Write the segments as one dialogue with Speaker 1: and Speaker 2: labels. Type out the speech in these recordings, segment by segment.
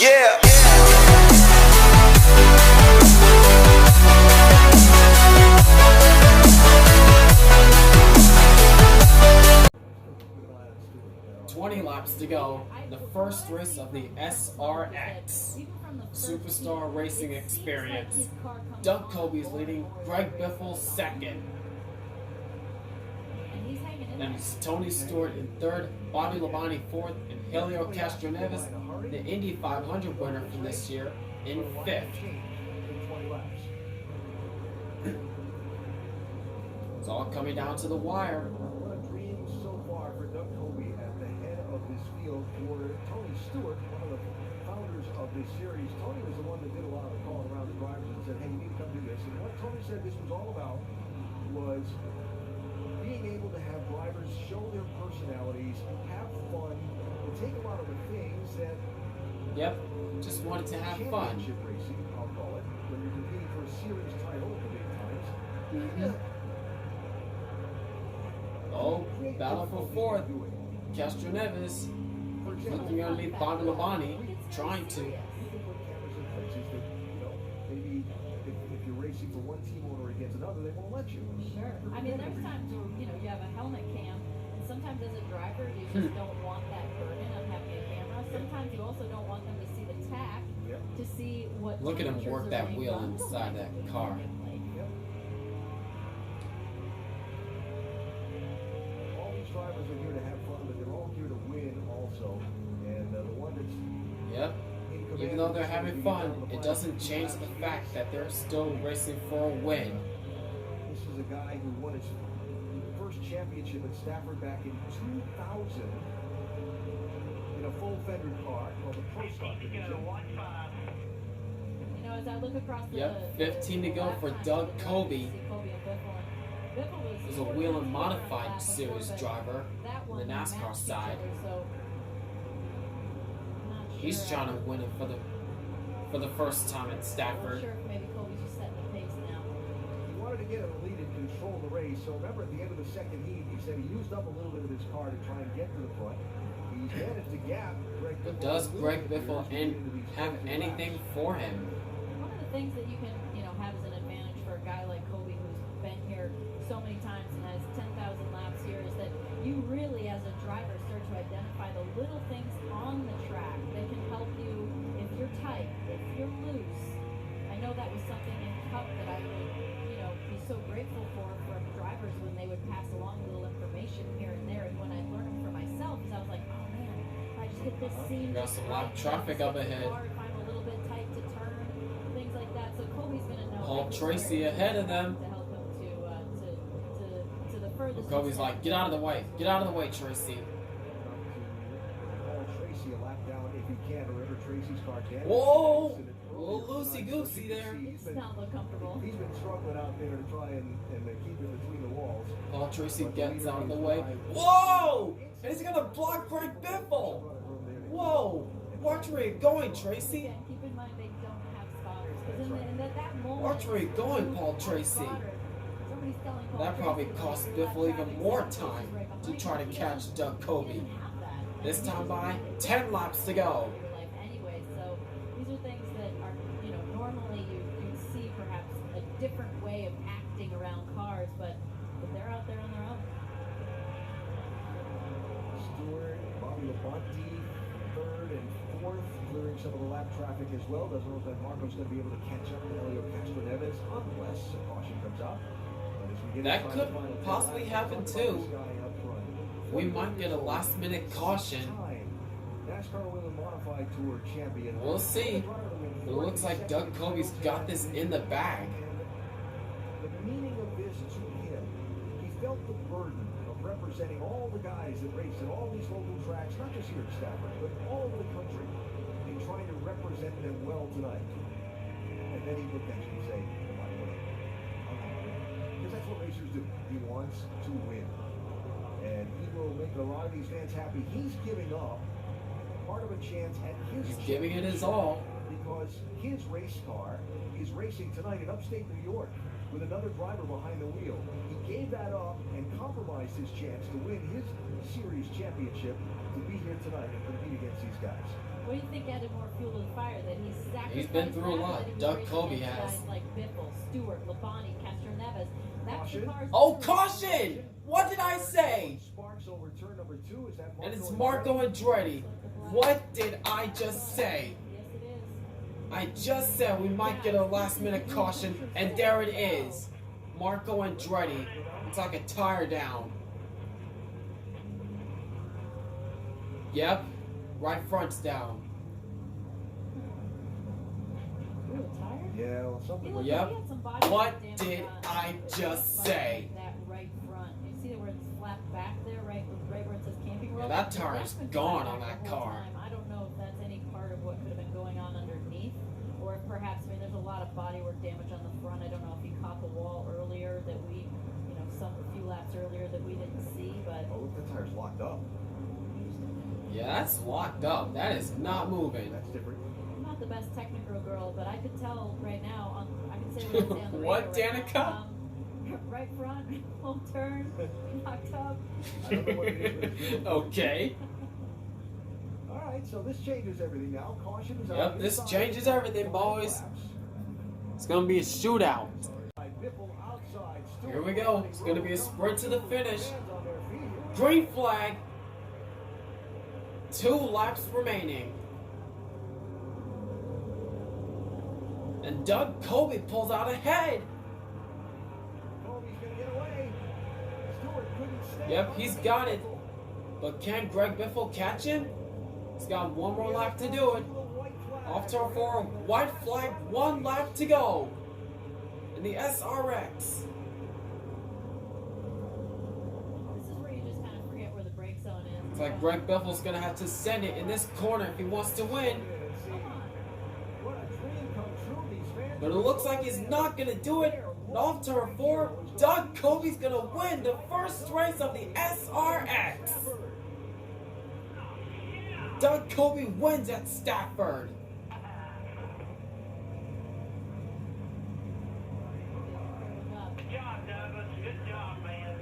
Speaker 1: Yeah.
Speaker 2: 20 laps to go, the first race of the SRX Superstar Racing Experience. Doug Coby's leading, Greg Biffle second. Then it's Tony Stewart in third, Bobby Labonte fourth, and Helio Castroneves, the Indy 500 winner from this year, in fifth. It's all coming down to the wire.
Speaker 3: What a dream so far for Doug Coby at the head of this field for Tony Stewart, one of the founders of this series. Tony was the one that did a lot of calling around the drivers and said, hey, you need to come do this. And what Tony said this was all about was being able to have drivers show their personalities, have fun, and take a lot of the things that...
Speaker 2: Yep, just wanted to have fun.
Speaker 3: Championship racing, I'll call it, when you're competing for a series title at the big times.
Speaker 2: Oh, battle for fourth. Castroneves looking underneath Bobby Labonte, trying to.
Speaker 3: Maybe if you're racing for one team owner against another, they won't let you.
Speaker 4: Sure. I mean, there's times where, you have a helmet cam, and sometimes as a driver, you just don't want that burden of having a camera. Sometimes you also don't want them to see the tack, to see what.
Speaker 2: Look at him work that wheel inside that car.
Speaker 3: Drivers are here to have fun, but they're all here to win also. And the one that's
Speaker 2: even though they're having fun, it doesn't change the fact that they're still racing for a win.
Speaker 3: This is a guy who won his first championship at Stafford back in 2000 in a full fender car called the Pro Stock division.
Speaker 4: As I look across the
Speaker 2: 15 to go for Doug Coby. He's a wheel and modified series driver on the NASCAR side. He's trying to win it for the first time at Stafford.
Speaker 4: Maybe Coby's just setting the pace now.
Speaker 3: He wanted to get a lead and control the race. So remember, at the end of the second heat, he said he used up a little bit of his car to try and get to the front. He's managed to gap Greg Biffle.
Speaker 2: But does Greg Biffle have anything for him?
Speaker 4: One of the things that you can, have as an advantage for a guy like Coby, who's been here so many times and has 10,000 laps here, is that you really, as a driver, start to identify the little things on the track that can help you if you're tight, if you're loose. I know that was something in Cup that I would, be so grateful for drivers when they would pass along little information here and there. And when I learned for myself, because I was like, oh man, if I just hit this seam,
Speaker 2: got some lap traffic up ahead.
Speaker 4: If I'm a little bit tight to turn, things like that. So Coby's going to know.
Speaker 2: Paul Tracy ahead of them.
Speaker 4: To help him to the furthest.
Speaker 2: Coby's like, get out of the way. Get out of the way, Tracy.
Speaker 3: Paul Tracy a lap down if he can. Remember, Tracy's car can.
Speaker 2: Whoa! A little loosey-goosey there.
Speaker 4: It's not look comfortable.
Speaker 3: He's been struggling out there to try and keep it between the walls.
Speaker 2: Paul Tracy gets out of the way. Whoa! And he's gonna block Greg Biffle. Whoa! Watch where you're going, Tracy.
Speaker 4: Again, keep in mind they don't have spotters. Because in that moment,
Speaker 2: Watch where you're going, Paul Tracy. That probably cost Biffle even more time to try to catch Doug Coby. This time by 10 laps to go.
Speaker 4: Anyway, so these are things that are, normally you see perhaps a different way of acting around cars, but they're out there on their own.
Speaker 3: Stewart, Bobby Labonte, third and fourth, clearing some of the lap traffic as well. Doesn't know if that Marco's going to be able to catch up with Helio Castroneves unless a caution comes out.
Speaker 2: That could possibly happen too. We might get a last-minute caution.
Speaker 3: NASCAR Women Modified Tour champion.
Speaker 2: We'll see. But it looks like Doug Coby's got this in the bag.
Speaker 3: The meaning of this to him, he felt the burden of representing all the guys that race at all these local tracks, not just here at Stafford, but all over the country, and trying to represent them well tonight. And then he looked at you and say, am I winning? Because that's what racers do. He wants to win. And he will make a lot of these fans happy. He's giving up part of a chance at his
Speaker 2: He's giving it his all.
Speaker 3: Because his race car is racing tonight in upstate New York with another driver behind the wheel. He gave that up and compromised his chance to win his series championship to be here tonight and compete against these guys.
Speaker 4: What do you think added more fuel to the fire?
Speaker 2: He's been through a lot. Doug Kobe has.
Speaker 4: Guys like Biffle, Stewart, Labonte, Castroneves. That's the cars.
Speaker 2: Oh, caution! What did I say?
Speaker 3: Sparks over turn number 2. Is that
Speaker 2: And it's Marco Andretti. What did I just say?
Speaker 4: Yes, it is.
Speaker 2: I just said we might get a last-minute caution, and there it is. Marco Andretti. It's like a tire down. Yep. Right front's down.
Speaker 4: Ooh, tired?
Speaker 3: Yeah, well, something like
Speaker 2: Yep.
Speaker 4: He had some body
Speaker 2: What
Speaker 4: damage
Speaker 2: did
Speaker 4: on
Speaker 2: I just say?
Speaker 4: That right front. You see where it's flat back there, right where it says camping world?
Speaker 2: Yeah, that tire
Speaker 4: That's
Speaker 2: is
Speaker 4: been
Speaker 2: gone
Speaker 4: flat
Speaker 2: on
Speaker 4: back
Speaker 2: that
Speaker 4: the whole
Speaker 2: car.
Speaker 4: time. I don't know if that's any part of what could have been going on underneath, or if perhaps, I mean, there's a lot of bodywork damage on the front. I don't know if he caught the wall earlier that we, a few laps earlier that we didn't see, but
Speaker 3: Oh, look, the tire's locked up.
Speaker 2: Yeah, that's locked up. That is not moving.
Speaker 3: That's different.
Speaker 4: I'm not the best technical girl, but I could tell right now. I can say what I say on the
Speaker 2: What,
Speaker 4: radio right
Speaker 2: Danica?
Speaker 4: now. Right front, full turn, knocked up.
Speaker 3: I don't know what it is, but it's real.
Speaker 2: Okay.
Speaker 3: All right, so this changes everything now. Caution is
Speaker 2: Yep,
Speaker 3: out.
Speaker 2: this
Speaker 3: Inside
Speaker 2: changes
Speaker 3: for
Speaker 2: everything,
Speaker 3: 5
Speaker 2: boys.
Speaker 3: laps.
Speaker 2: It's gonna be a shootout.
Speaker 3: Biffle outside, Stewart
Speaker 2: Here we go. It's gonna be a sprint to the finish.
Speaker 3: Fans on their feet here.
Speaker 2: Green flag. 2 laps remaining. And Doug Kobe pulls out ahead.
Speaker 3: Kobe's gonna get away. Stewart couldn't stay.
Speaker 2: Yep, he's got it. But can Greg Biffle catch him? He's got one more lap to do it. Off turn 4, white flag, 1 lap to go. In the SRX.
Speaker 4: This is where you just kind of forget where the brake zone is.
Speaker 2: It's like Greg Biffle's gonna have to send it in this corner if he wants to win.
Speaker 3: What a dream come true. These fans.
Speaker 2: But it looks like he's not gonna do it. And off turn 4, Doug Kobe's gonna win the first race of the SRX. Doug Kobe wins at Stafford.
Speaker 4: Good job, Douglas. Good job, man.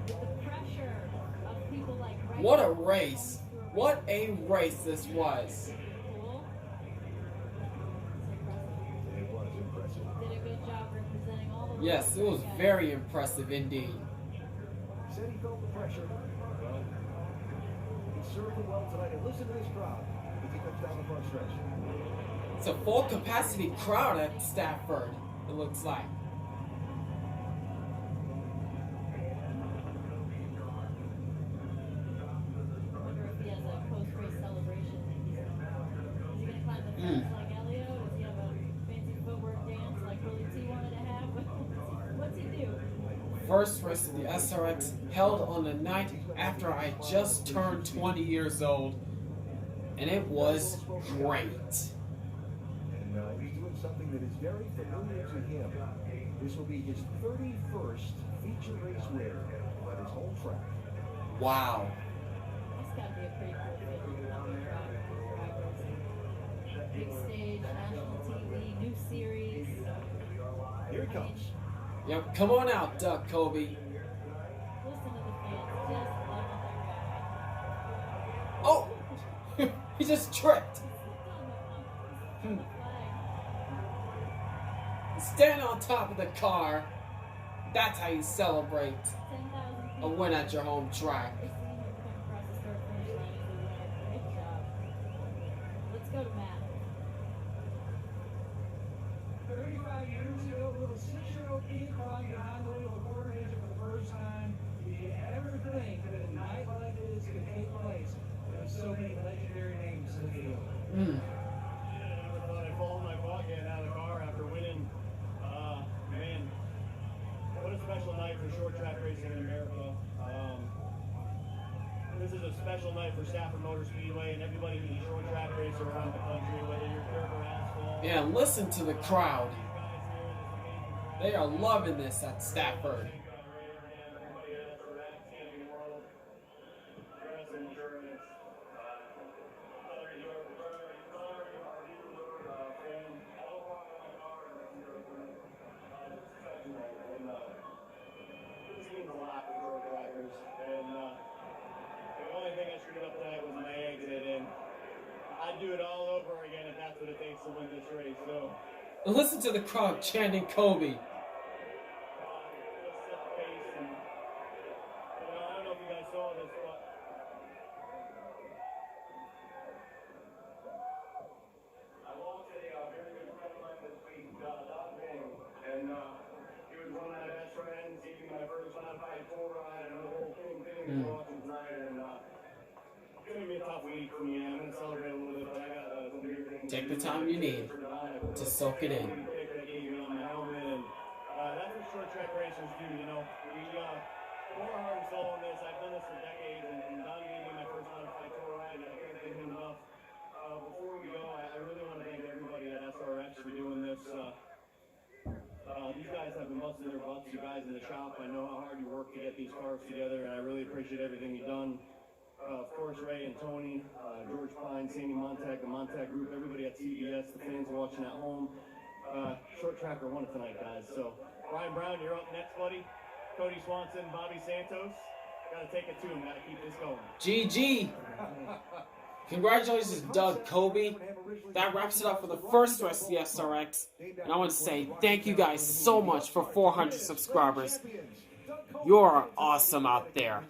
Speaker 4: With the pressure of people like right
Speaker 2: What a
Speaker 4: now,
Speaker 2: race. What a race this was.
Speaker 4: Cool.
Speaker 3: It was impressive.
Speaker 4: Did a good job representing all the
Speaker 2: Yes, it was
Speaker 4: guys.
Speaker 2: very impressive indeed.
Speaker 3: He said he felt the pressure. Well, he served him well tonight. And listen to this crowd as he comes down the front stretch.
Speaker 2: It's a full capacity crowd at Stafford, it looks like.
Speaker 4: I wonder if he has a post-race celebration. Is he going to climb the fence like Elio? Does he have a fancy footwork dance like Willie T wanted to have? What's he do?
Speaker 2: First race of the SRX held on the night after I just turned 20 years old. And it was great.
Speaker 3: And he's doing something that is very familiar to him. This will be his 31st feature race win at his home track.
Speaker 2: Wow.
Speaker 4: That's got to be a pretty cool feeling on the track with these drivers. Big stage, national TV, new series.
Speaker 3: Here he comes.
Speaker 2: Yep, come on out, Doug Kobe.
Speaker 4: Listen to the fans. Just love their
Speaker 2: Oh! He just tripped. Stand on top of the car. That's how you celebrate a win at your home track.
Speaker 4: Let's go to Matt.
Speaker 1: 35 years ago, little 6-year-old kid crawling behind the wheel of a quarter engine for the first time. You everything that a night like this could take place. There's so many legendary names in the field.
Speaker 5: I never thought I'd fall in my pocket out of the car after winning. Man, what a special night for short track racing in America. This is a special night for Stafford Motor Speedway and everybody who's a short track racer around the country, whether you're dirt or asphalt.
Speaker 2: And listen to the crowd.
Speaker 5: These guys here, this amazing
Speaker 2: They are loving this at Stafford.
Speaker 5: The only thing I screwed up tonight was my exit, and I I'd do it all over again if that's what it takes to win this race. So.
Speaker 2: And listen to the crowd chanting Kobe.
Speaker 5: Let's set the pace, and I don't know if you guys saw this, but I lost a very good friend of mine this week, Don Bing, and he was one of my best friends. He gave me my first modified tour ride, and the whole thing was watching tonight, and it's gonna be a tough week for me. I'm gonna celebrate a little bit, but I got some bigger things.
Speaker 2: Take the time you need to soak it in.
Speaker 5: That's what short track racers do, you know. We pour our heart and soul in this. I've done this for decades, and Don gave me my first modified tour ride, and I can't thank him enough. Before we go, I really want to thank everybody at SRX for doing this. These guys have been busting their butts, you guys in the shop. I know how hard you work to get these cars together, and I really appreciate everything you've done. Of course, Ray and Tony, George Pine, Sandy Montag, the Montag Group, everybody at CBS, the fans watching at home. Short tracker won it tonight, guys. So, Ryan Brown, you're up next, buddy. Cody Swanson, Bobby Santos. Got to take it to him. Got to keep this going.
Speaker 2: GG. Congratulations, Doug Kobe. That wraps it up for the first race of the SRX. And I want to say thank you guys so much for 400 subscribers. You're awesome out there.